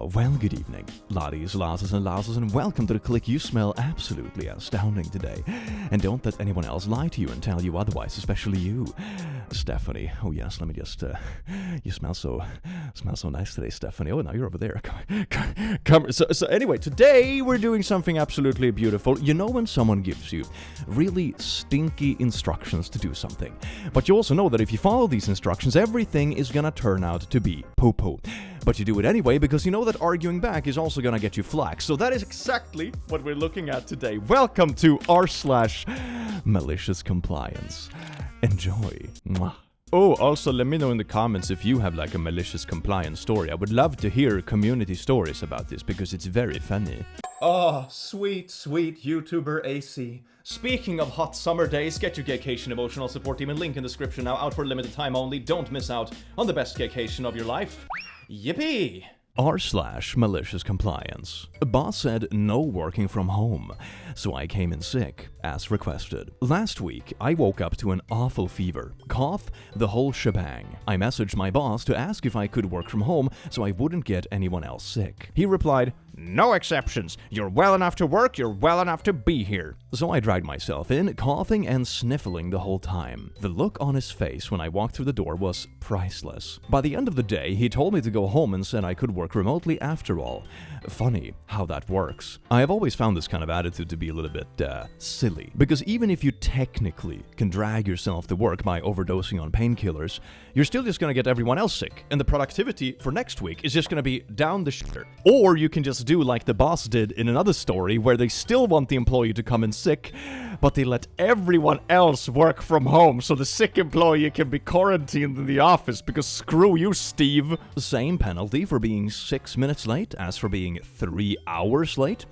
Well, good evening, laddies, lasses, and lasses, and welcome to the click. You smell absolutely astounding today. And don't let anyone else lie to you and tell you otherwise, especially you, Stephanie. Oh yes, let me just, you smell so nice today, Stephanie. Oh, now you're over there. Come. So anyway, today we're doing something absolutely beautiful. You know when someone gives you really stinky instructions to do something, but you also know that if you follow these instructions, everything is gonna turn out to be poo-poo. But you do it anyway because you know that arguing back is also gonna get you flack. So that is exactly what we're looking at today. Welcome to r/MaliciousCompliance. Enjoy. Mwah. Oh, also let me know in the comments if you have like a malicious compliance story. I would love to hear community stories about this because it's very funny. Oh, sweet YouTuber AC. Speaking of hot summer days, get your Gaycation emotional support team and link in the description now, out for a limited time only. Don't miss out on the best Gaycation of your life. Yippee! r/MaliciousCompliance. Boss said no working from home, so I came in sick, as requested. Last week, I woke up to an awful fever, cough, the whole shebang. I messaged my boss to ask if I could work from home so I wouldn't get anyone else sick. He replied, "No exceptions. You're well enough to work, you're well enough to be here." So I dragged myself in, coughing and sniffling the whole time. The look on his face when I walked through the door was priceless. By the end of the day, he told me to go home and said I could work remotely after all. Funny how that works. I have always found this kind of attitude to be a little bit, silly. Because even if you technically can drag yourself to work by overdosing on painkillers, you're still just gonna get everyone else sick. And the productivity for next week is just gonna be down the shitter. Or you can just do like the boss did in another story where they still want the employee to come in sick, but they let everyone else work from home so the sick employee can be quarantined in the office because screw you, Steve. Same penalty for being 6 minutes late as for being 3 hours late.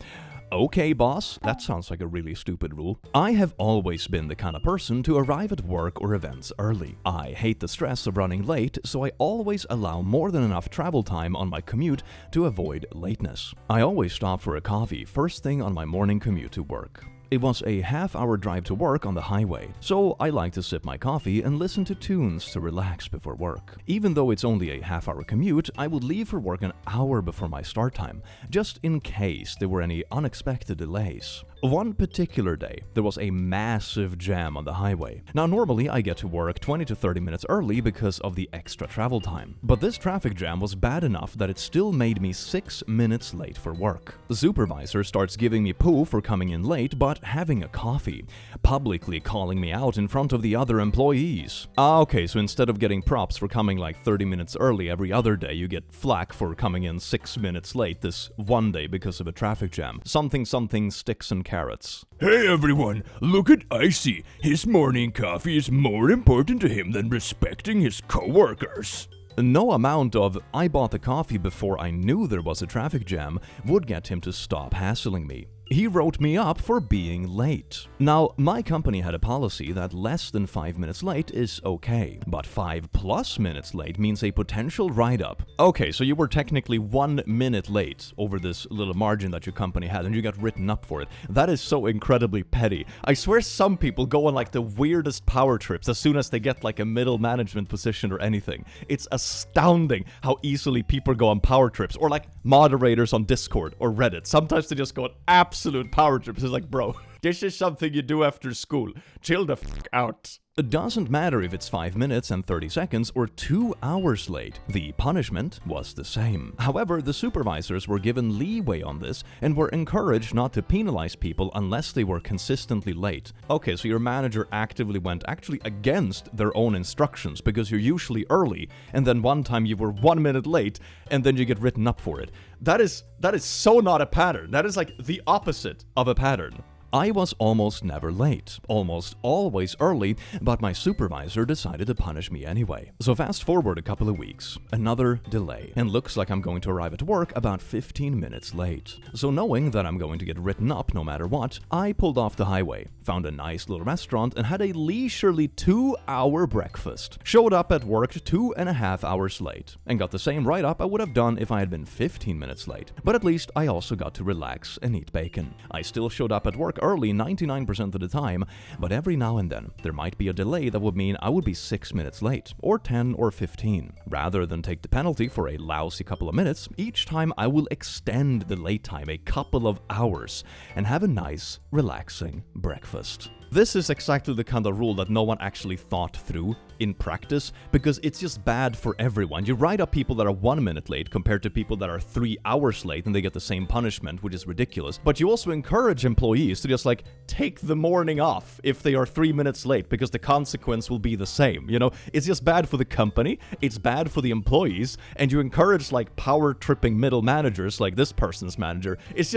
Okay, boss, that sounds like a really stupid rule. I have always been the kind of person to arrive at work or events early. I hate the stress of running late, so I always allow more than enough travel time on my commute to avoid lateness. I always stop for a coffee first thing on my morning commute to work. It was a half-hour drive to work on the highway, so I like to sip my coffee and listen to tunes to relax before work. Even though it's only a half-hour commute, I would leave for work an hour before my start time, just in case there were any unexpected delays. One particular day, there was a massive jam on the highway. Now, normally I get to work 20 to 30 minutes early because of the extra travel time. But this traffic jam was bad enough that it still made me 6 minutes late for work. The supervisor starts giving me poo for coming in late but having a coffee, publicly calling me out in front of the other employees. Okay, so instead of getting props for coming like 30 minutes early every other day, you get flack for coming in 6 minutes late this one day because of a traffic jam. Something sticks and carrots. Hey everyone, look at Icy. His morning coffee is more important to him than respecting his coworkers. No amount of "I bought the coffee before I knew there was a traffic jam" would get him to stop hassling me. He wrote me up for being late. Now, my company had a policy that less than 5 minutes late is okay, but 5+ minutes late means a potential write-up. Okay, so you were technically 1 minute late over this little margin that your company had, and you got written up for it. That is so incredibly petty. I swear some people go on like the weirdest power trips as soon as they get like a middle management position or anything. It's astounding how easily people go on power trips, or like moderators on Discord or Reddit. Sometimes they just go on absolute power trips. It's like, bro, this is something you do after school. Chill the f*** out. It doesn't matter if it's 5 minutes and 30 seconds or 2 hours late. The punishment was the same. However, the supervisors were given leeway on this and were encouraged not to penalize people unless they were consistently late. Okay, so your manager actively went against their own instructions because you're usually early, and then one time you were 1 minute late and then you get written up for it. That is so not a pattern. That is like the opposite of a pattern. I was almost never late, almost always early, but my supervisor decided to punish me anyway. So fast forward a couple of weeks, another delay, and looks like I'm going to arrive at work about 15 minutes late. So knowing that I'm going to get written up no matter what, I pulled off the highway, found a nice little restaurant, and had a leisurely 2-hour breakfast. Showed up at work 2.5 hours late, and got the same write-up I would have done if I had been 15 minutes late. But at least I also got to relax and eat bacon. I still showed up at work early 99% of the time, but every now and then there might be a delay that would mean I would be 6 minutes late, or 10 or 15. Rather than take the penalty for a lousy couple of minutes, each time I will extend the late time a couple of hours and have a nice, relaxing breakfast. This is exactly the kind of rule that no one actually thought through in practice, because it's just bad for everyone. You write up people that are 1 minute late compared to people that are 3 hours late and they get the same punishment, which is ridiculous. But you also encourage employees to just like take the morning off if they are 3 minutes late, because the consequence will be the same. You know, it's just bad for the company, it's bad for the employees, and you encourage like power tripping middle managers like this person's manager. It's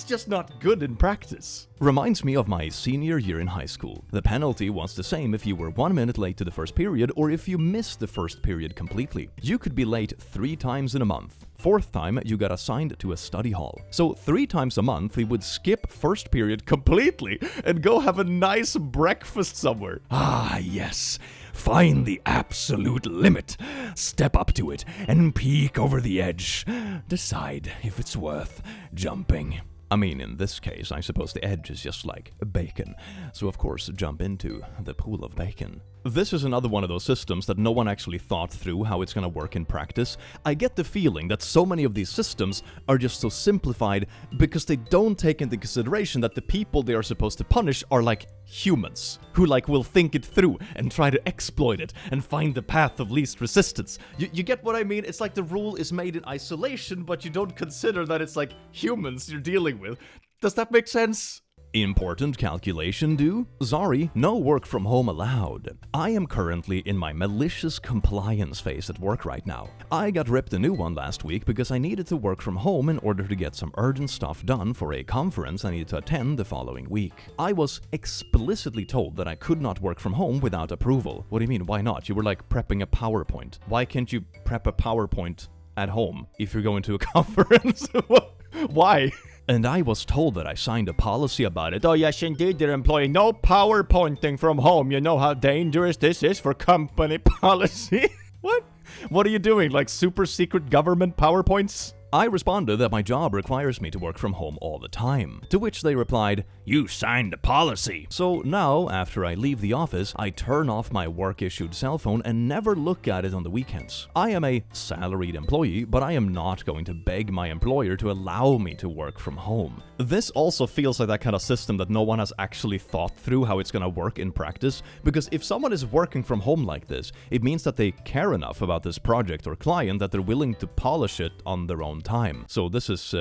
just not good in practice. Reminds me of my senior year in high school. The penalty was the same if you were 1 minute late to the first period or if you missed the first period completely. You could be late 3 times in a month. 4th time, you got assigned to a study hall. So 3 times a month, we would skip first period completely and go have a nice breakfast somewhere. Ah, yes. Find the absolute limit. Step up to it and peek over the edge. Decide if it's worth jumping. I mean, in this case, I suppose the edge is just like bacon. So of course, jump into the pool of bacon. This is another one of those systems that no one actually thought through how it's gonna work in practice. I get the feeling that so many of these systems are just so simplified because they don't take into consideration that the people they are supposed to punish are like humans, who like will think it through and try to exploit it and find the path of least resistance. You get what I mean? It's like the rule is made in isolation, but you don't consider that it's like humans you're dealing with. Does that make sense? Important calculation due? Sorry, no work from home allowed. I am currently in my malicious compliance phase at work right now. I got ripped a new one last week because I needed to work from home in order to get some urgent stuff done for a conference I needed to attend the following week. I was explicitly told that I could not work from home without approval. What do you mean, why not? You were like prepping a PowerPoint. Why can't you prep a PowerPoint at home if you're going to a conference? Why? And I was told that I signed a policy about it. Oh yes, indeed, dear employee. No PowerPointing from home. You know how dangerous this is for company policy. What? What are you doing? Like super secret government PowerPoints? I responded that my job requires me to work from home all the time, to which they replied, "You signed a policy." So now, after I leave the office, I turn off my work-issued cell phone and never look at it on the weekends. I am a salaried employee, but I am not going to beg my employer to allow me to work from home. This also feels like that kind of system that no one has actually thought through how it's gonna work in practice, because if someone is working from home like this, it means that they care enough about this project or client that they're willing to polish it on their own time. So this is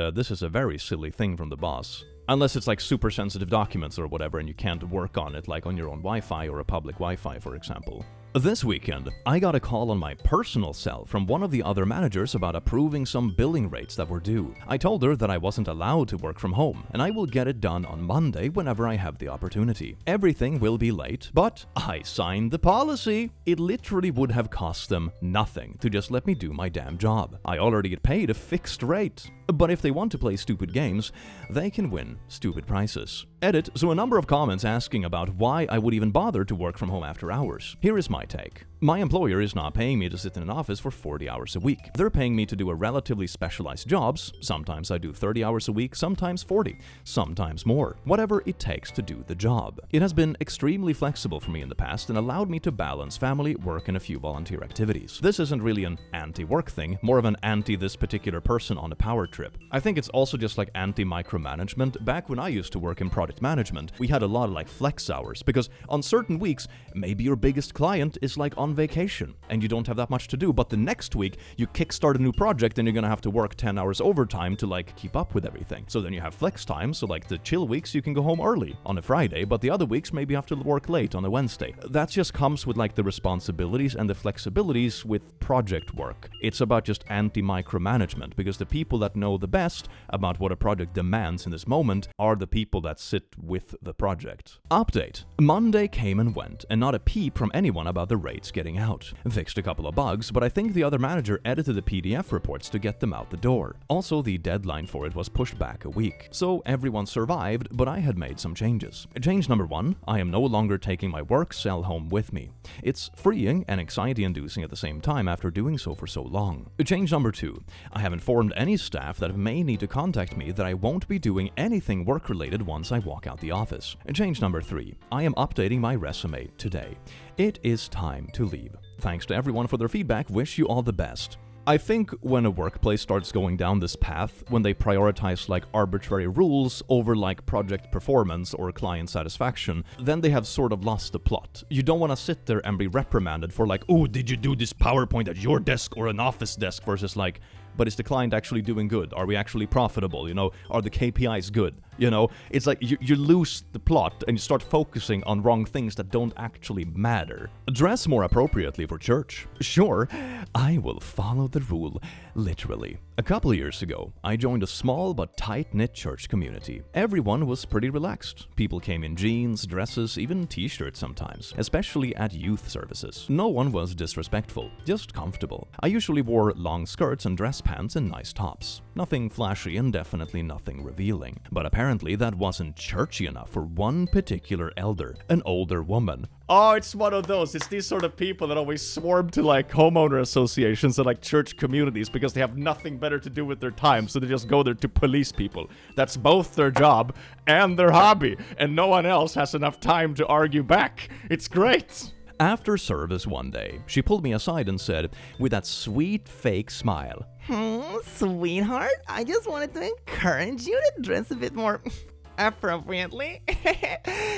a very silly thing from the boss. Unless it's like super sensitive documents or whatever and you can't work on it like on your own Wi-Fi or a public Wi-Fi, for example. This weekend, I got a call on my personal cell from one of the other managers about approving some billing rates that were due. I told her that I wasn't allowed to work from home, and I will get it done on Monday whenever I have the opportunity. Everything will be late, but I signed the policy. It literally would have cost them nothing to just let me do my damn job. I already get paid a fixed rate. But if they want to play stupid games, they can win stupid prizes. Edit, so a number of comments asking about why I would even bother to work from home after hours. Here is my take. My employer is not paying me to sit in an office for 40 hours a week. They're paying me to do a relatively specialized jobs. Sometimes I do 30 hours a week, sometimes 40, sometimes more. Whatever it takes to do the job. It has been extremely flexible for me in the past and allowed me to balance family, work, and a few volunteer activities. This isn't really an anti-work thing, more of an anti-this particular person on a power trip. I think it's also just like anti-micromanagement. Back when I used to work in product management, we had a lot of like flex hours, because on certain weeks, maybe your biggest client is like on vacation and you don't have that much to do, but the next week you kickstart a new project and you're gonna have to work 10 hours overtime to like keep up with everything. So then you have flex time, so like the chill weeks you can go home early on a Friday, but the other weeks maybe you have to work late on a Wednesday. That just comes with like the responsibilities and the flexibilities with project work. It's about just anti-micromanagement, because the people that know the best about what a project demands in this moment are the people that sit with the project. Update. Monday came and went, and not a peep from anyone about the rates getting out. Fixed a couple of bugs, but I think the other manager edited the PDF reports to get them out the door. Also, the deadline for it was pushed back a week. So everyone survived, but I had made some changes. Change number 1, I am no longer taking my work cell home with me. It's freeing and anxiety-inducing at the same time after doing so for so long. Change number 2, I have informed any staff staff that may need to contact me that I won't be doing anything work-related once I walk out the office. Change number 3. I am updating my resume today. It is time to leave. Thanks to everyone for their feedback. Wish you all the best. I think when a workplace starts going down this path, when they prioritize like arbitrary rules over like project performance or client satisfaction, then they have sort of lost the plot. You don't want to sit there and be reprimanded for like, oh, did you do this PowerPoint at your desk or an office desk, versus like, but is the client actually doing good? Are we actually profitable? You know, are the KPIs good? You know, it's like you lose the plot and you start focusing on wrong things that don't actually matter. Dress more appropriately for church. Sure, I will follow the rule literally. A couple years ago, I joined a small but tight-knit church community. Everyone was pretty relaxed. People came in jeans, dresses, even t-shirts sometimes, especially at youth services. No one was disrespectful, just comfortable. I usually wore long skirts and dress pants and nice tops. Nothing flashy and definitely nothing revealing. But apparently that wasn't churchy enough for one particular elder, an older woman. Oh, it's one of those. It's these sort of people that always swarm to like homeowner associations and like church communities because they have nothing better to do with their time, so they just go there to police people. That's both their job and their hobby, and no one else has enough time to argue back. It's great. After service one day, she pulled me aside and said, with that sweet fake smile, Sweetheart, I just wanted to encourage you to dress a bit more appropriately.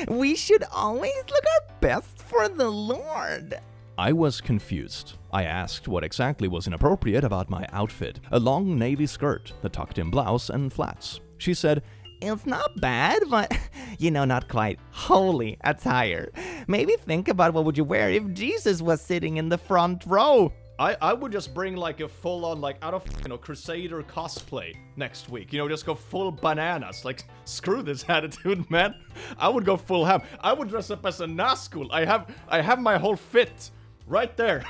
We should always look our best for the Lord. I was confused. I asked what exactly was inappropriate about my outfit, a long navy skirt, the tucked-in blouse, and flats. She said, It's not bad, but, not quite holy attire. Maybe think about what would you wear if Jesus was sitting in the front row. I would just bring like a full-on like out of Crusader cosplay next week. Just go full bananas. Like screw this attitude, man. I would go full ham. I would dress up as a Nazgul. I have my whole fit right there.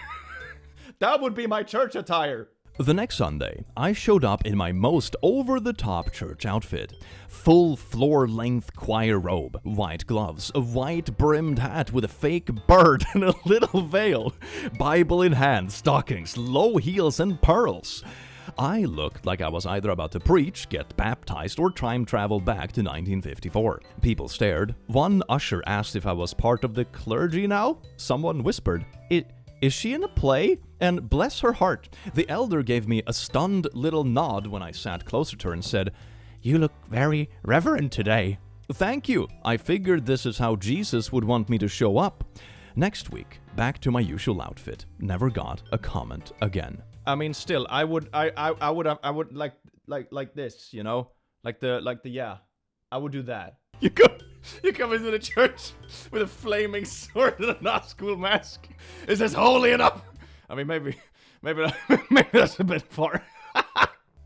That would be my church attire. The next Sunday, I showed up in my most over-the-top church outfit. Full floor-length choir robe, white gloves, a white brimmed hat with a fake bird and a little veil, Bible in hand, stockings, low heels, and pearls. I looked like I was either about to preach, get baptized, or time travel back to 1954. People stared. One usher asked if I was part of the clergy now. Someone whispered, Is she in a play? And bless her heart, the elder gave me a stunned little nod when I sat closer to her and said, You look very reverent today. Thank you. I figured this is how Jesus would want me to show up. Next week, back to my usual outfit. Never got a comment again. I mean, still, I would like this, yeah. I would do that. You come into the church with a flaming sword and a Nazgul mask. Is this holy enough? I mean, maybe that's a bit far.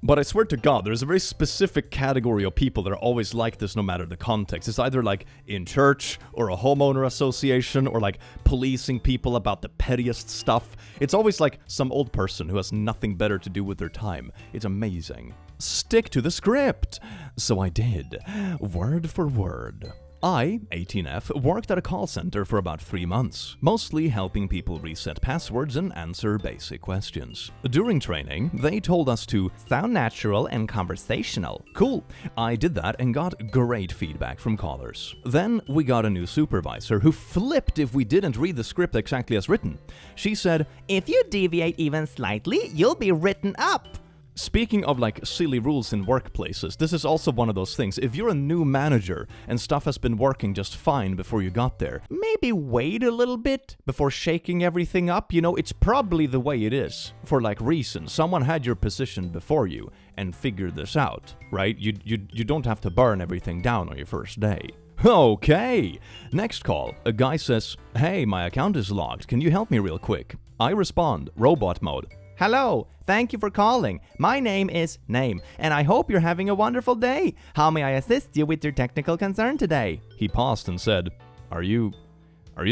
But I swear to God, there's a very specific category of people that are always like this no matter the context. It's either like in church or a homeowner association or like policing people about the pettiest stuff. It's always like some old person who has nothing better to do with their time. It's amazing. Stick to the script. So I did, word for word. I, 18F, worked at a call center for about 3 months, mostly helping people reset passwords and answer basic questions. During training, they told us to sound natural and conversational. Cool. I did that and got great feedback from callers. Then we got a new supervisor who flipped if we didn't read the script exactly as written. She said, If you deviate even slightly, you'll be written up. Speaking of like silly rules in workplaces, this is also one of those things. If you're a new manager and stuff has been working just fine before you got there, maybe wait a little bit before shaking everything up. It's probably the way it is for like reasons. Someone had your position before you and figured this out, right? You don't have to burn everything down on your first day. Okay. Next call. A guy says, Hey, my account is locked. Can you help me real quick? I respond, robot mode. Hello, thank you for calling. My name is Name, and I hope you're having a wonderful day. How may I assist you with your technical concern today? He paused and said, Are you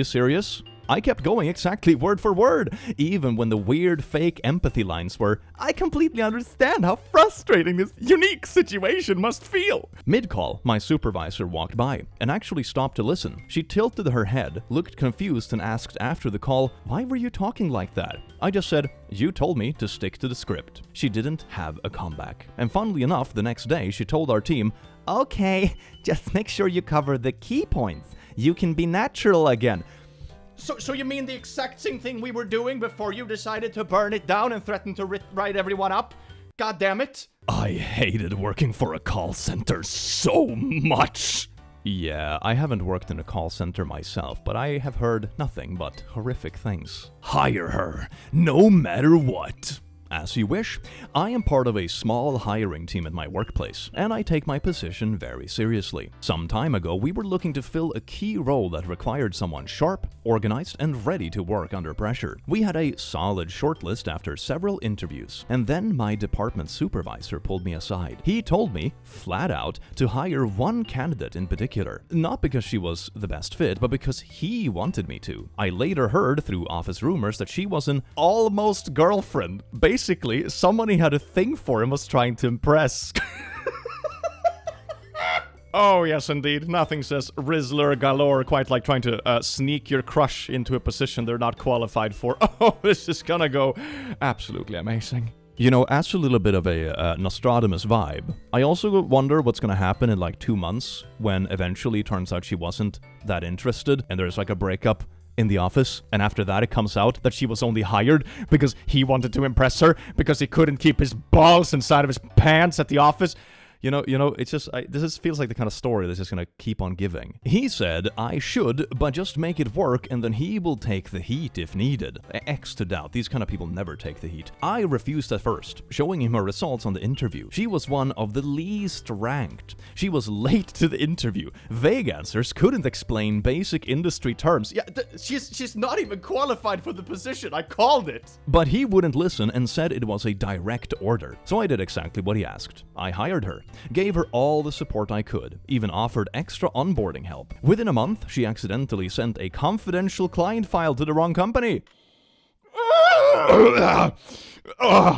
serious? I kept going exactly word for word, even when the weird fake empathy lines were, "I completely understand how frustrating this unique situation must feel." Mid-call, my supervisor walked by and actually stopped to listen. She tilted her head, looked confused, and asked after the call, "Why were you talking like that?" I just said, "You told me to stick to the script." She didn't have a comeback. And funnily enough, the next day she told our team, "Okay, just make sure you cover the key points. You can be natural again." So you mean the exact same thing we were doing before you decided to burn it down and threaten to write everyone up? God damn it. I hated working for a call center so much. Yeah, I haven't worked in a call center myself, but I have heard nothing but horrific things. Hire her, no matter what. As you wish. I am part of a small hiring team at my workplace, and I take my position very seriously. Some time ago, we were looking to fill a key role that required someone sharp, organized, and ready to work under pressure. We had a solid shortlist after several interviews, and then my department supervisor pulled me aside. He told me, flat out, to hire one candidate in particular. Not because she was the best fit, but because he wanted me to. I later heard through office rumors that she was an almost girlfriend. Basically, someone he had a thing for and was trying to impress. Oh, yes, indeed. Nothing says Rizzler galore quite like trying to sneak your crush into a position they're not qualified for. Oh, this is gonna go absolutely amazing. You know, as a little bit of a Nostradamus vibe, I also wonder what's gonna happen in like 2 months when eventually it turns out she wasn't that interested and there's like a breakup in the office, and after that it comes out that she was only hired because he wanted to impress her because he couldn't keep his balls inside of his pants at the office. You know, it's just, feels like the kind of story that's just gonna keep on giving. He said I should, but just make it work and then he will take the heat if needed. X to doubt, these kind of people never take the heat. I refused at first, showing him her results on the interview. She was one of the least ranked. She was late to the interview. Vague answers, couldn't explain basic industry terms. Yeah, she's not even qualified for the position. I called it. But he wouldn't listen and said it was a direct order. So I did exactly what he asked. I hired her. Gave her all the support I could, even offered extra onboarding help. Within a month, she accidentally sent a confidential client file to the wrong company.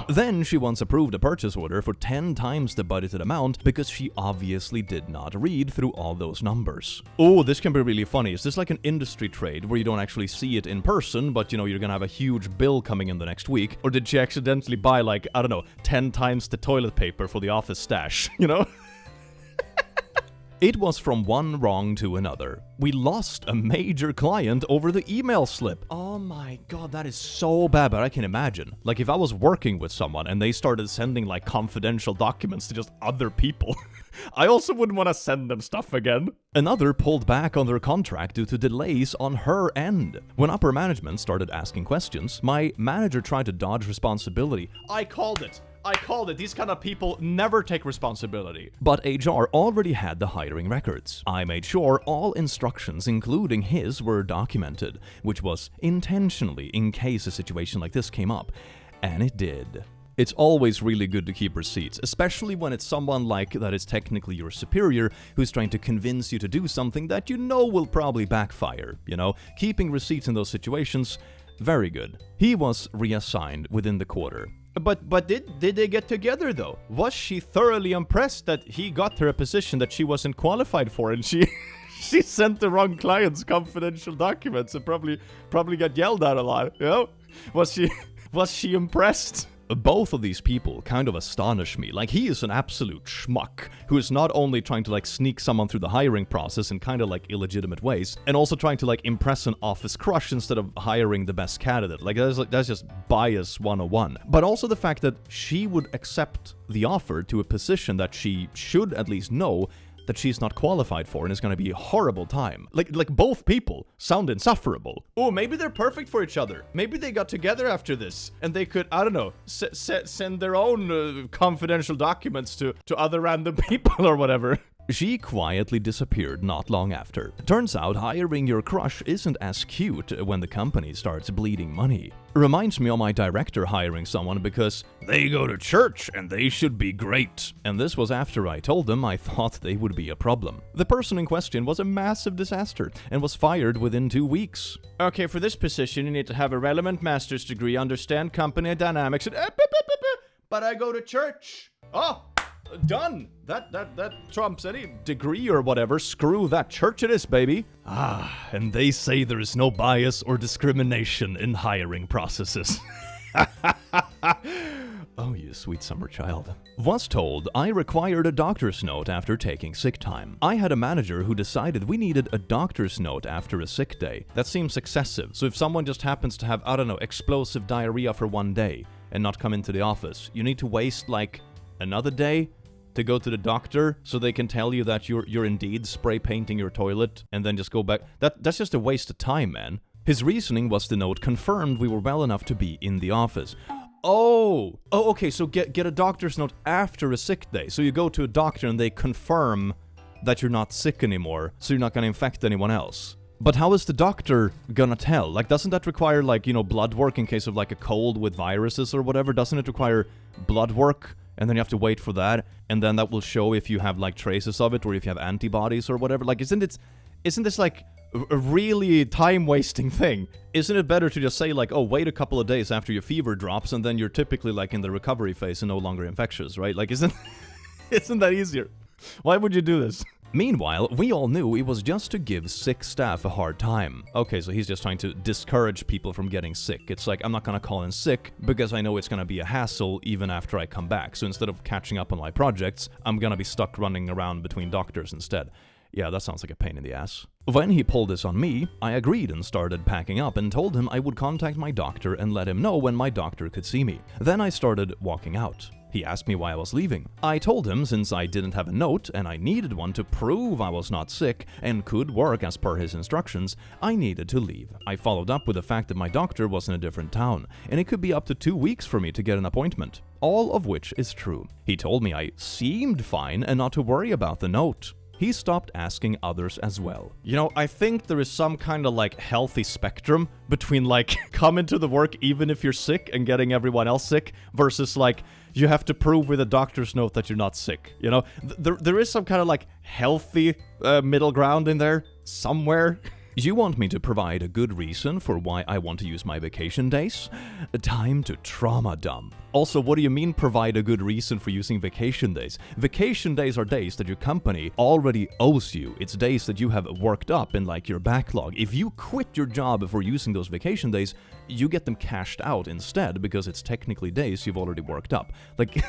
Then she once approved a purchase order for 10 times the budgeted amount because she obviously did not read through all those numbers. Oh, this can be really funny. Is this like an industry trade where you don't actually see it in person, but you know, you're gonna have a huge bill coming in the next week? Or did she accidentally buy like, I don't know, 10 times the toilet paper for the office stash, you know? It was from one wrong to another. We lost a major client over the email slip. Oh my god, that is so bad, but I can imagine. Like if I was working with someone and they started sending like confidential documents to just other people, I also wouldn't want to send them stuff again. Another pulled back on their contract due to delays on her end. When upper management started asking questions, my manager tried to dodge responsibility. I called it. These kind of people never take responsibility. But HR already had the hiring records. I made sure all instructions, including his, were documented, which was intentionally in case a situation like this came up. And it did. It's always really good to keep receipts, especially when it's someone like that is technically your superior who's trying to convince you to do something that you know will probably backfire, you know? Keeping receipts in those situations, very good. He was reassigned within the quarter. But did they get together though? Was she thoroughly impressed that he got her a position that she wasn't qualified for, and she sent the wrong clients confidential documents and probably got yelled at a lot, you know? Was she impressed? Both of these people kind of astonish me. Like, he is an absolute schmuck who is not only trying to like sneak someone through the hiring process in kind of like illegitimate ways, and also trying to like impress an office crush instead of hiring the best candidate. Like that's just bias 101. But also the fact that she would accept the offer to a position that she should at least know that she's not qualified for, and it's gonna be a horrible time. Like both people sound insufferable. Oh, maybe they're perfect for each other. Maybe they got together after this, and they could, I don't know, send their own confidential documents to other random people or whatever. She quietly disappeared not long after. Turns out hiring your crush isn't as cute when the company starts bleeding money. Reminds me of my director hiring someone because They go to church and they should be great. and this was after I told them I thought they would be a problem. The person in question was a massive disaster and was fired within 2 weeks. Okay, for this position, you need to have a relevant master's degree, understand company dynamics, and but I go to church. Oh, done. That trumps any degree or whatever. Screw that. Church it is, baby. And they say there is no bias or discrimination in hiring processes. Oh, you sweet summer child. Was told I required a doctor's note after taking sick time. I had a manager who decided we needed a doctor's note after a sick day. That seems excessive. So if someone just happens to have, I don't know, explosive diarrhea for 1 day and not come into the office, you need to waste like another day to go to the doctor so they can tell you that you're indeed spray painting your toilet and then just go back. That's just a waste of time, man. His reasoning was the note confirmed we were well enough to be in the office. Oh, okay, so get a doctor's note after a sick day. So you go to a doctor and they confirm that you're not sick anymore, so you're not gonna infect anyone else. But how is the doctor gonna tell? Like, doesn't that require, like, you know, blood work in case of, like, a cold with viruses or whatever? Doesn't it require blood work? And then you have to wait for that, and then that will show if you have, like, traces of it or if you have antibodies or whatever. Like, isn't this, like, a really time-wasting thing? Isn't it better to just say, like, oh, wait a couple of days after your fever drops, and then you're typically, like, in the recovery phase and no longer infectious, right? Like, isn't that easier? Why would you do this? Meanwhile, we all knew it was just to give sick staff a hard time. Okay, so he's just trying to discourage people from getting sick. It's like, I'm not gonna call in sick because I know it's gonna be a hassle even after I come back. So instead of catching up on my projects, I'm gonna be stuck running around between doctors instead. Yeah, that sounds like a pain in the ass. When he pulled this on me, I agreed and started packing up and told him I would contact my doctor and let him know when my doctor could see me. Then I started walking out. He asked me why I was leaving. I told him since I didn't have a note and I needed one to prove I was not sick and could work as per his instructions, I needed to leave. I followed up with the fact that my doctor was in a different town and it could be up to 2 weeks for me to get an appointment. All of which is true. He told me I seemed fine and not to worry about the note. He stopped asking others as well. You know, I think there is some kind of, like, healthy spectrum between, like, coming to the work even if you're sick and getting everyone else sick versus, like, you have to prove with a doctor's note that you're not sick, you know? There is some kind of, like, healthy middle ground in there somewhere. You want me to provide a good reason for why I want to use my vacation days? Time to trauma dump. Also, what do you mean provide a good reason for using vacation days? Vacation days are days that your company already owes you. It's days that you have worked up in, like, your backlog. If you quit your job before using those vacation days, you get them cashed out instead because it's technically days you've already worked up. Like,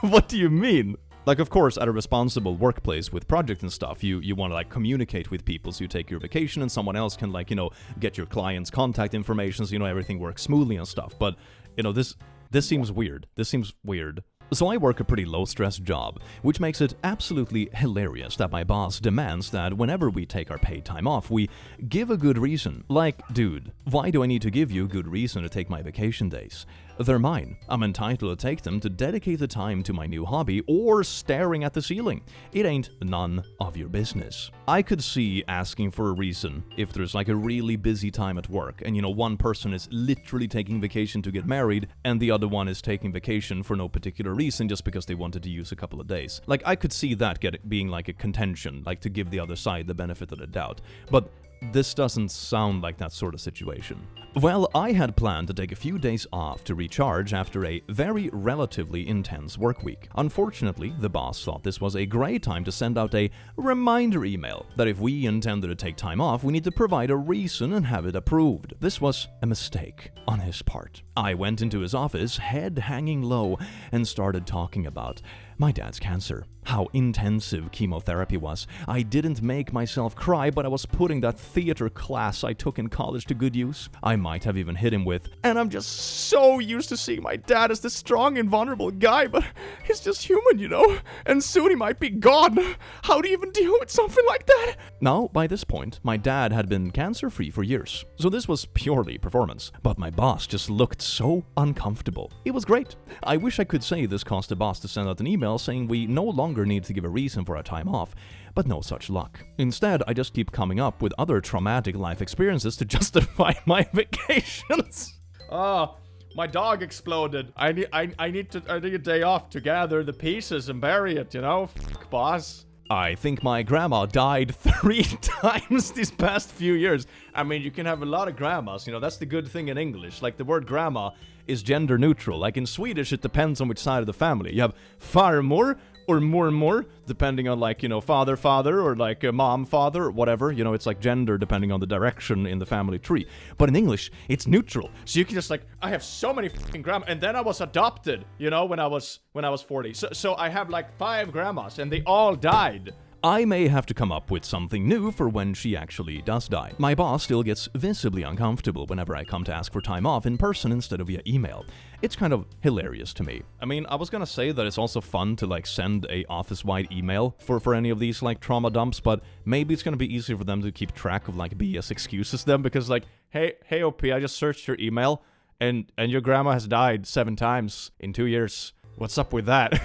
what do you mean? Like, of course, at a responsible workplace with projects and stuff, you want to, like, communicate with people, so you take your vacation and someone else can, like, you know, get your client's contact information so, you know, everything works smoothly and stuff. But, you know, this seems weird. This seems weird. So I work a pretty low-stress job, which makes it absolutely hilarious that my boss demands that whenever we take our paid time off, we give a good reason. Like, dude, why do I need to give you a good reason to take my vacation days? They're mine. I'm entitled to take them to dedicate the time to my new hobby or staring at the ceiling. It ain't none of your business. I could see asking for a reason if there's, like, a really busy time at work and, you know, one person is literally taking vacation to get married and the other one is taking vacation for no particular reason just because they wanted to use a couple of days. Like, I could see that being like a contention, like to give the other side the benefit of the doubt. But this doesn't sound like that sort of situation. Well, I had planned to take a few days off to recharge after a very relatively intense work week. Unfortunately, the boss thought this was a great time to send out a reminder email that if we intended to take time off, we need to provide a reason and have it approved. This was a mistake on his part. I went into his office, head hanging low, and started talking about my dad's cancer, how intensive chemotherapy was. I didn't make myself cry, but I was putting that theater class I took in college to good use. I might have even hit him with, and I'm just so used to seeing my dad as this strong and vulnerable guy, but he's just human, you know? And soon he might be gone. How do you even deal with something like that? Now, by this point, my dad had been cancer-free for years, so this was purely performance. But my boss just looked so uncomfortable. It was great. I wish I could say this caused the boss to send out an email email saying we no longer need to give a reason for our time off, but no such luck. Instead, I just keep coming up with other traumatic life experiences to justify my vacations. Oh, my dog exploded. I need a day off to gather the pieces and bury it, you know? Fuck, boss. I think my grandma died 3 times these past few years. I mean, you can have a lot of grandmas, you know, that's the good thing in English. Like, the word grandma is gender neutral. Like in Swedish, it depends on which side of the family. You have farmor or mormor, depending on, like, you know, father, or like mom, father, or whatever. You know, it's like gender depending on the direction in the family tree. But in English, it's neutral. So you can just, like, I have so many fucking grandmas, and then I was adopted, you know, when I was 40. So I have like 5 grandmas, and they all died. I may have to come up with something new for when she actually does die. My boss still gets visibly uncomfortable whenever I come to ask for time off in person instead of via email. It's kind of hilarious to me. I mean, I was gonna say that it's also fun to like send a office-wide email for any of these like trauma dumps, but maybe it's gonna be easier for them to keep track of like BS excuses then, because like, hey OP, I just searched your email and your grandma has died 7 times in 2 years. What's up with that?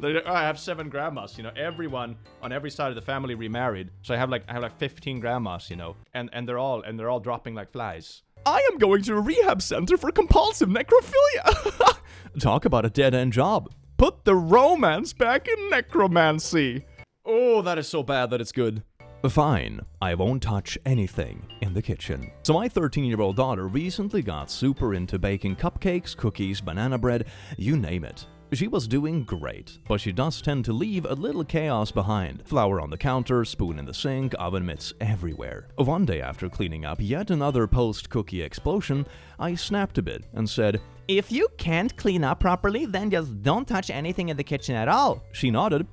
I have 7 grandmas, you know, everyone on every side of the family remarried. So I have like 15 grandmas, you know, and they're all dropping like flies. I am going to a rehab center for compulsive necrophilia. Talk about a dead-end job. Put the romance back in necromancy. Oh, that is so bad that it's good. Fine, I won't touch anything in the kitchen. So my 13-year-old daughter recently got super into baking cupcakes, cookies, banana bread, you name it. She was doing great, but she does tend to leave a little chaos behind. Flour on the counter, spoon in the sink, oven mitts everywhere. One day after cleaning up yet another post-cookie explosion, I snapped a bit and said, If you can't clean up properly, then just don't touch anything in the kitchen at all. She nodded.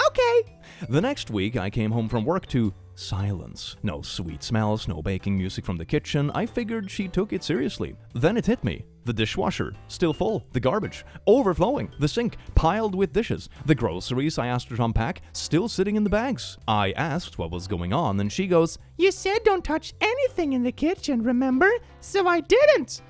Okay. The next week, I came home from work to silence. No sweet smells, no baking music from the kitchen. I figured she took it seriously. Then it hit me. The dishwasher, still full. The garbage, overflowing. The sink, piled with dishes. The groceries I asked her to unpack, still sitting in the bags. I asked what was going on, and she goes, You said don't touch anything in the kitchen, remember? So I didn't.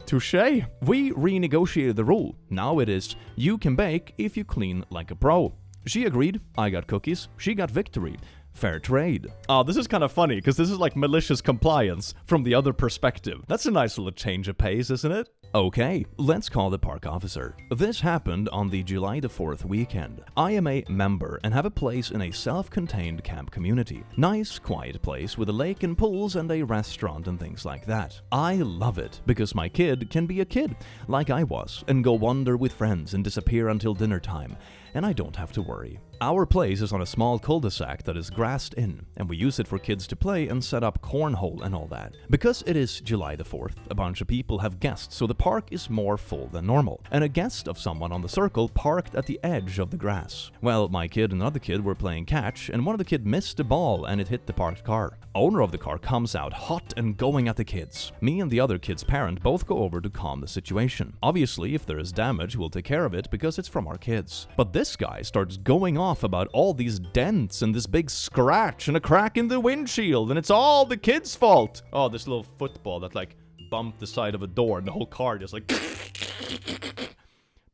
Touché. We renegotiated the rule. Now it is, you can bake if you clean like a pro. She agreed. I got cookies. She got victory. Fair trade. Oh, this is kind of funny, because this is like malicious compliance from the other perspective. That's a nice little change of pace, isn't it? Okay, let's call the park officer. This happened on the July the 4th weekend. I am a member and have a place in a self-contained camp community. Nice, quiet place with a lake and pools and a restaurant and things like that. I love it because my kid can be a kid, like I was, and go wander with friends and disappear until dinner time, and I don't have to worry. Our place is on a small cul-de-sac that is grassed in, and we use it for kids to play and set up cornhole and all that. Because it is July the 4th, a bunch of people have guests, so the park is more full than normal, and a guest of someone on the circle parked at the edge of the grass. Well, my kid and another kid were playing catch, and one of the kids missed a ball and it hit the parked car. Owner of the car comes out hot and going at the kids. Me and the other kid's parent both go over to calm the situation. Obviously, if there is damage, we'll take care of it because it's from our kids. But this guy starts going off about all these dents and this big scratch and a crack in the windshield, and it's all the kid's fault. Oh, this little football that like bumped the side of a door and the whole car just like...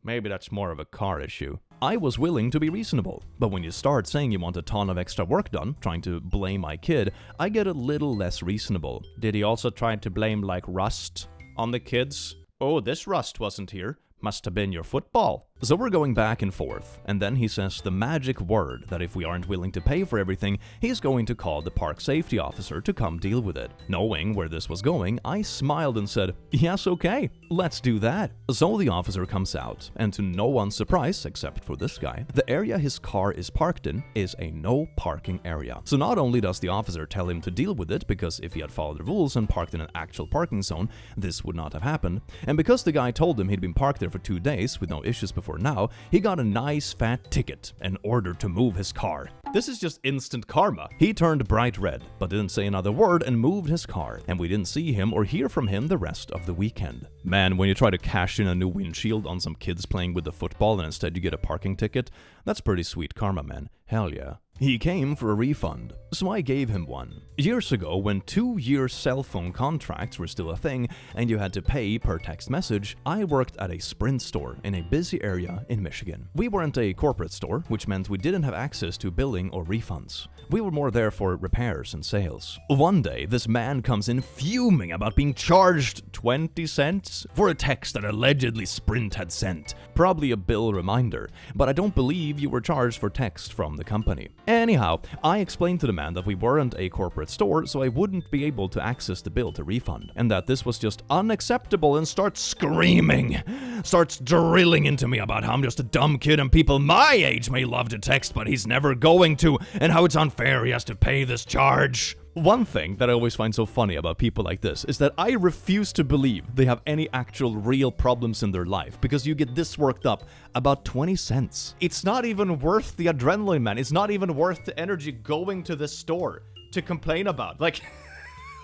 Maybe that's more of a car issue. I was willing to be reasonable, but when you start saying you want a ton of extra work done, trying to blame my kid, I get a little less reasonable. Did he also try to blame like rust on the kids? Oh, this rust wasn't here. Must have been your football. So we're going back and forth, and then he says the magic word that if we aren't willing to pay for everything, he's going to call the park safety officer to come deal with it. Knowing where this was going, I smiled and said, yes, okay, let's do that. So the officer comes out, and to no one's surprise, except for this guy, the area his car is parked in is a no parking area. So not only does the officer tell him to deal with it, because if he had followed the rules and parked in an actual parking zone, this would not have happened, and because the guy told him he'd been parked there for 2 days with no issues before now, he got a nice fat ticket and ordered to move his car. This is just instant karma. He turned bright red, but didn't say another word and moved his car, and we didn't see him or hear from him the rest of the weekend. Man, when you try to cash in a new windshield on some kids playing with the football and instead you get a parking ticket, that's pretty sweet karma, man. Hell yeah. He came for a refund, so I gave him one. Years ago, when 2-year cell phone contracts were still a thing and you had to pay per text message, I worked at a Sprint store in a busy area in Michigan. We weren't a corporate store, which meant we didn't have access to billing or refunds. We were more there for repairs and sales. One day, this man comes in fuming about being charged 20 cents for a text that allegedly Sprint had sent. Probably a bill reminder, but I don't believe you were charged for text from the company. Anyhow, I explained to the man that we weren't a corporate store, so I wouldn't be able to access the bill to refund, and that this was just unacceptable, and starts screaming. Starts drilling into me about how I'm just a dumb kid and people my age may love to text, but he's never going to, and how it's unfair he has to pay this charge. One thing that I always find so funny about people like this is that I refuse to believe they have any actual real problems in their life, because you get this worked up about 20 cents. It's not even worth the adrenaline, man. It's not even worth the energy going to the store to complain about. Like,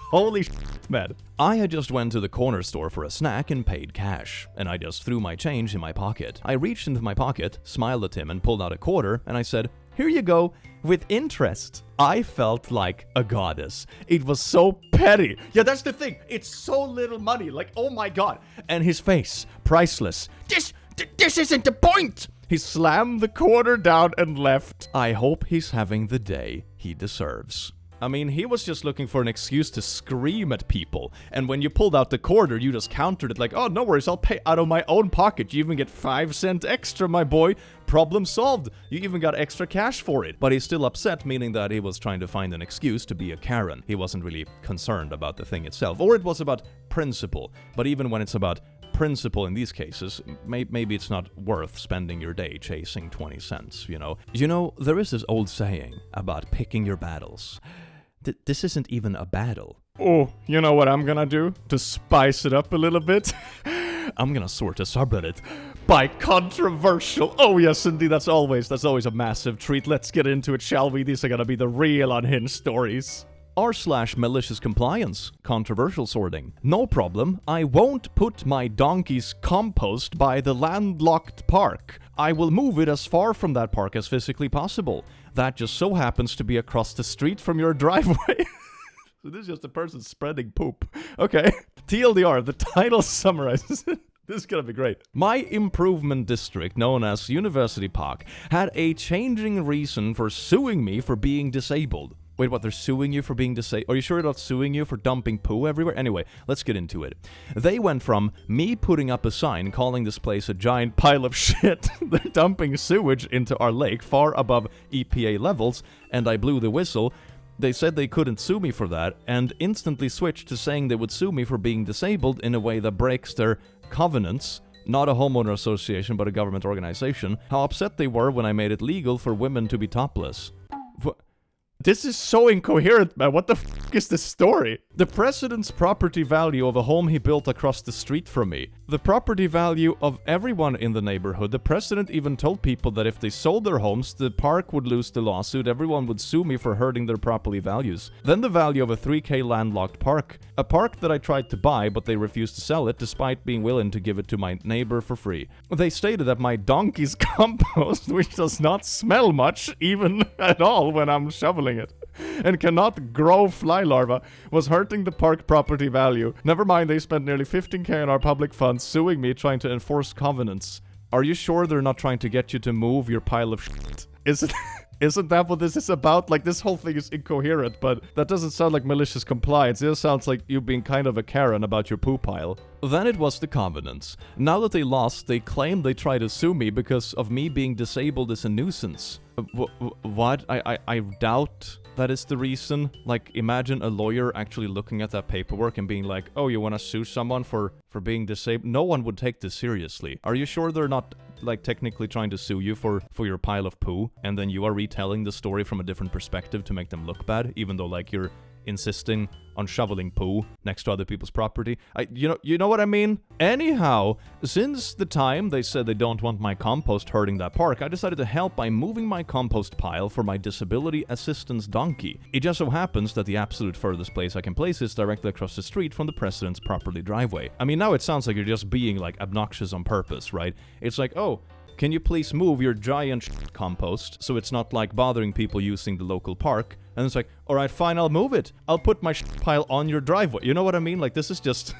holy shit, man. I had just went to the corner store for a snack and paid cash, and I just threw my change in my pocket. I reached into my pocket, smiled at him, and pulled out a quarter, and I said, "Here you go, with interest." I felt like a goddess. It was so petty. Yeah, that's the thing. It's so little money. Like, oh my god. And his face, priceless. This isn't the point! He slammed the quarter down and left. I hope he's having the day he deserves. I mean, he was just looking for an excuse to scream at people. And when you pulled out the quarter, you just countered it like, "Oh, no worries, I'll pay out of my own pocket. You even get 5 cents extra, my boy. Problem solved. You even got extra cash for it." But he's still upset, meaning that he was trying to find an excuse to be a Karen. He wasn't really concerned about the thing itself. Or it was about principle. But even when it's about principle in these cases, maybe it's not worth spending your day chasing 20 cents, you know? You know, there is this old saying about picking your battles. This isn't even a battle. Oh, you know what I'm gonna do to spice it up a little bit? I'm gonna sort a subreddit by controversial. Oh yes, indeed, that's always a massive treat. Let's get into it, shall we? These are gonna be the real unhinged stories. r/MaliciousCompliance, controversial sorting. No problem, I won't put my donkey's compost by the landlocked park. I will move it as far from that park as physically possible. That just so happens to be across the street from your driveway. So this is just a person spreading poop. Okay. TLDR, the title summarizes it. This is gonna be great. My improvement district, known as University Park, had a changing reason for suing me for being disabled. Wait, what? They're suing you for being disabled? Are you sure they're not suing you for dumping poo everywhere? Anyway, let's get into it. They went from me putting up a sign calling this place a giant pile of shit, they're dumping sewage into our lake far above EPA levels, and I blew the whistle. They said they couldn't sue me for that, and instantly switched to saying they would sue me for being disabled in a way that breaks their covenants. Not a homeowner association, but a government organization. How upset they were when I made it legal for women to be topless. This is so incoherent, man. What the f*** is this story? The president's property value of a home he built across the street from me. The property value of everyone in the neighborhood. The president even told people that if they sold their homes, the park would lose the lawsuit. Everyone would sue me for hurting their property values. Then the value of a 3K landlocked park. A park that I tried to buy, but they refused to sell it despite being willing to give it to my neighbor for free. They stated that my donkey's compost, which does not smell much, even at all when I'm shoveling it, and cannot grow fly larvae, was hurting the park property value. Never mind, they spent nearly 15K on our public funds suing me trying to enforce covenants. Are you sure they're not trying to get you to move your pile of shit? Isn't that what this is about? Like, this whole thing is incoherent, but that doesn't sound like malicious compliance. It just sounds like you being kind of a Karen about your poo pile. Then it was the covenants. Now that they lost, they claim they tried to sue me because of me being disabled as a nuisance. What? I doubt that is the reason. Like, imagine a lawyer actually looking at that paperwork and being like, "Oh, you want to sue someone for being disabled?" No one would take this seriously. Are you sure they're not, like, technically trying to sue you for your pile of poo, and then you are retelling the story from a different perspective to make them look bad, even though, like, you're insisting on shoveling poo next to other people's property? You know what I mean? Anyhow, since the time they said they don't want my compost hurting that park, I decided to help by moving my compost pile for my disability assistance donkey. It just so happens that the absolute furthest place I can place is directly across the street from the president's property driveway. I mean, now it sounds like you're just being, like, obnoxious on purpose, right? It's like, "Oh, can you please move your giant shit compost so it's not like bothering people using the local park? And it's like, alright, fine, I'll move it. I'll put my shit pile on your driveway. You know what I mean? Like, this is just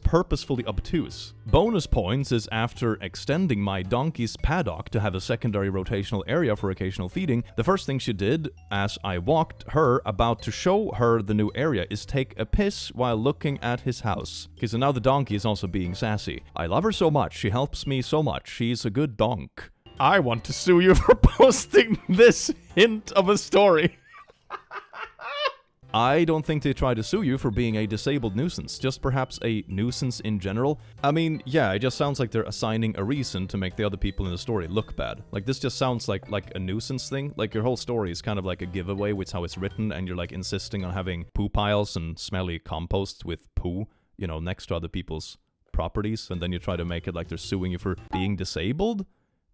purposefully obtuse. Bonus points is after extending my donkey's paddock to have a secondary rotational area for occasional feeding, the first thing she did, as I walked her about to show her the new area, is take a piss while looking at his house. Okay, so now the donkey is also being sassy. I love her so much, she helps me so much, she's a good donk. I want to sue you for posting this hint of a story. I don't think they try to sue you for being a disabled nuisance, just perhaps a nuisance in general. I mean, yeah, it just sounds like they're assigning a reason to make the other people in the story look bad. Like, this just sounds like a nuisance thing. Like, your whole story is kind of like a giveaway with how it's written, and you're like insisting on having poo piles and smelly composts with poo, you know, next to other people's properties, and then you try to make it like they're suing you for being disabled?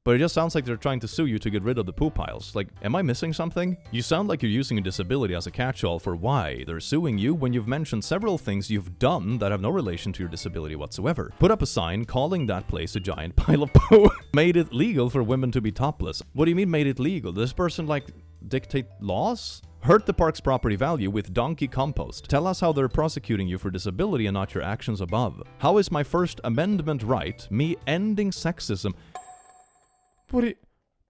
But it just sounds like they're trying to sue you to get rid of the poo piles. Like, am I missing something? You sound like you're using a disability as a catch-all for why they're suing you when you've mentioned several things you've done that have no relation to your disability whatsoever. Put up a sign calling that place a giant pile of poo. Made it legal for women to be topless. What do you mean made it legal? Does this person, like, dictate laws? Hurt the park's property value with donkey compost. Tell us how they're prosecuting you for disability and not your actions above. How is my First Amendment right, me ending sexism...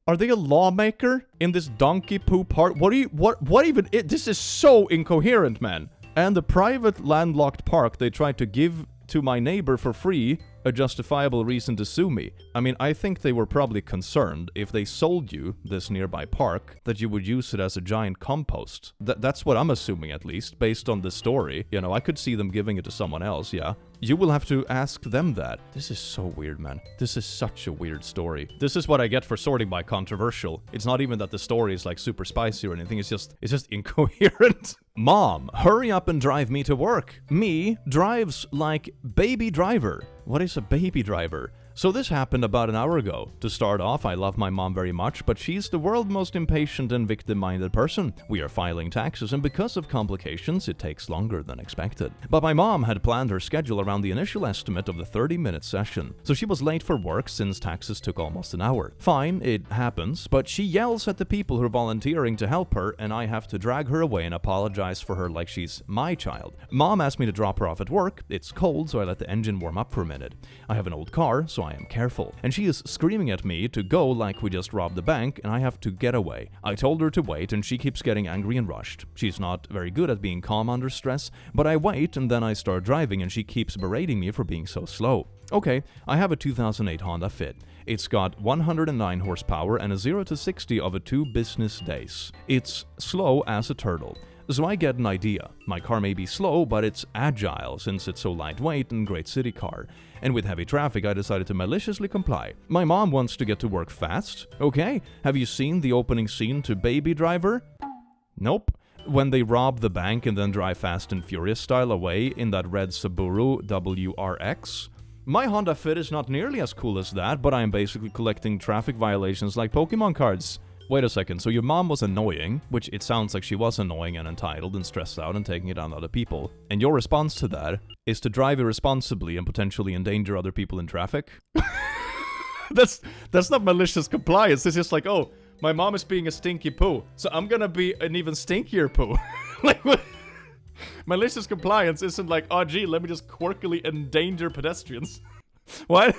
Are they a lawmaker in this donkey poo park? What even? This is so incoherent, man. And the private landlocked park they tried to give to my neighbor for free, a justifiable reason to sue me. I mean, I think they were probably concerned if they sold you this nearby park that you would use it as a giant compost. That's what I'm assuming, at least, based on the story. You know, I could see them giving it to someone else, yeah. You will have to ask them that. This is so weird, man. This is such a weird story. This is what I get for sorting by controversial. It's not even that the story is like super spicy or anything. It's just incoherent. Mom, hurry up and drive me to work. Me drives like baby driver. What is a baby driver? So this happened about an hour ago. To start off, I love my mom very much, but she's the world's most impatient and victim-minded person. We are filing taxes, and because of complications, it takes longer than expected. But my mom had planned her schedule around the initial estimate of the 30-minute session, so she was late for work since taxes took almost an hour. Fine, it happens, but she yells at the people who are volunteering to help her, and I have to drag her away and apologize for her like she's my child. Mom asked me to drop her off at work. It's cold, so I let the engine warm up for a minute. I have an old car, so I am careful. And she is screaming at me to go like we just robbed the bank and I have to get away. I told her to wait and she keeps getting angry and rushed. She's not very good at being calm under stress, but I wait and then I start driving and she keeps berating me for being so slow. Okay, I have a 2008 Honda Fit. It's got 109 horsepower and a 0 to 60 of 2 business days. It's slow as a turtle. So I get an idea. My car may be slow, but it's agile since it's so lightweight and great city car. And with heavy traffic, I decided to maliciously comply. My mom wants to get to work fast. Okay, have you seen the opening scene to Baby Driver? Nope. When they rob the bank and then drive Fast and Furious style away in that red Subaru WRX. My Honda Fit is not nearly as cool as that, but I am basically collecting traffic violations like Pokemon cards. Wait a second, so your mom was annoying, which it sounds like she was annoying and entitled and stressed out and taking it on other people, and your response to that is to drive irresponsibly and potentially endanger other people in traffic? That's not malicious compliance. It's just like, oh, my mom is being a stinky poo, so I'm gonna be an even stinkier poo. Like, what? Malicious compliance isn't like, oh gee, let me just quirkily endanger pedestrians. What?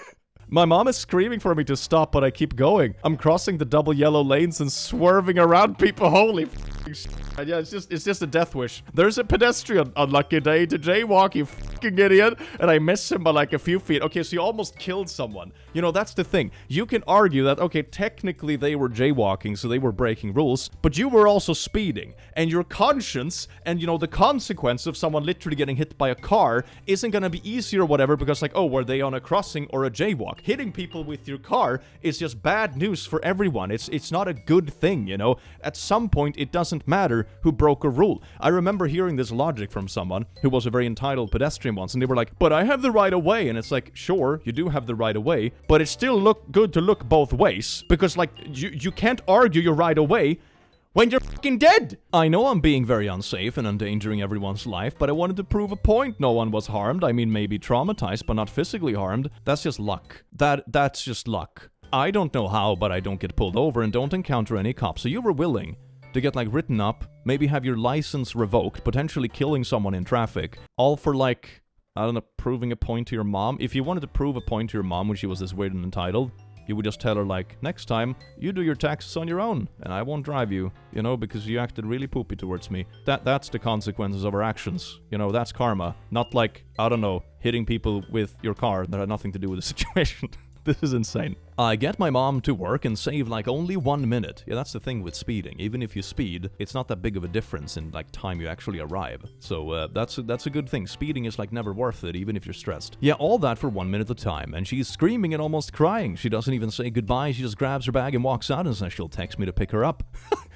My mom is screaming for me to stop, but I keep going. I'm crossing the double yellow lanes and swerving around people. Holy shit. Yeah, it's just a death wish. There's a pedestrian. Unlucky day to jaywalk, you fucking idiot. And I miss him by like a few feet. Okay, so you almost killed someone. You know, that's the thing. You can argue that, okay, technically they were jaywalking, so they were breaking rules, but you were also speeding. And your conscience and, you know, the consequence of someone literally getting hit by a car isn't gonna be easy or whatever because, like, oh, were they on a crossing or a jaywalk? Hitting people with your car is just bad news for everyone. It's not a good thing, you know? At some point, it doesn't matter who broke a rule. I remember hearing this logic from someone who was a very entitled pedestrian once, and they were like, but I have the right of way. And it's like, sure, you do have the right of way, but it still look good to look both ways. Because, like, you can't argue your right of way when you're fucking dead! I know I'm being very unsafe and endangering everyone's life, but I wanted to prove a point. No one was harmed. I mean, maybe traumatized, but not physically harmed. That's just luck. That's just luck. I don't know how, but I don't get pulled over and don't encounter any cops. So you were willing to get, like, written up, maybe have your license revoked, potentially killing someone in traffic, all for, like, I don't know, proving a point to your mom? If you wanted to prove a point to your mom when she was this weird and entitled, you would just tell her, like, next time, you do your taxes on your own, and I won't drive you, you know, because you acted really poopy towards me. That's the consequences of our actions. You know, that's karma. Not like, I don't know, hitting people with your car that had nothing to do with the situation. This is insane. I get my mom to work and save like only 1 minute. Yeah, that's the thing with speeding. Even if you speed, it's not that big of a difference in like time you actually arrive. So that's a good thing. Speeding is like never worth it, even if you're stressed. Yeah, all that for 1 minute at a time. And she's screaming and almost crying. She doesn't even say goodbye. She just grabs her bag and walks out and says she'll text me to pick her up.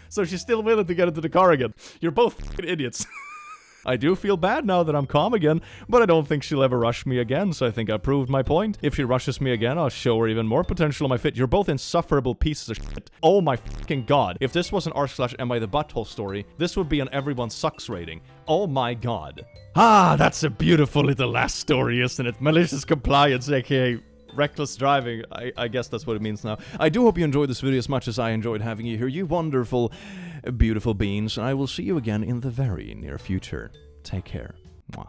So she's still willing to get into the car again. You're both fucking idiots. I do feel bad now that I'm calm again, but I don't think she'll ever rush me again, so I think I proved my point. If she rushes me again, I'll show her even more potential in my fit. You're both insufferable pieces of shit. Oh my fucking god. If this was an r/am I the butthole story, this would be an everyone sucks rating. Oh my god. Ah, that's a beautiful little last story, isn't it? Malicious compliance, aka reckless driving. I guess that's what it means now. I do hope you enjoyed this video as much as I enjoyed having you here, you wonderful, beautiful beings. I will see you again in the very near future. Take care. Mwah.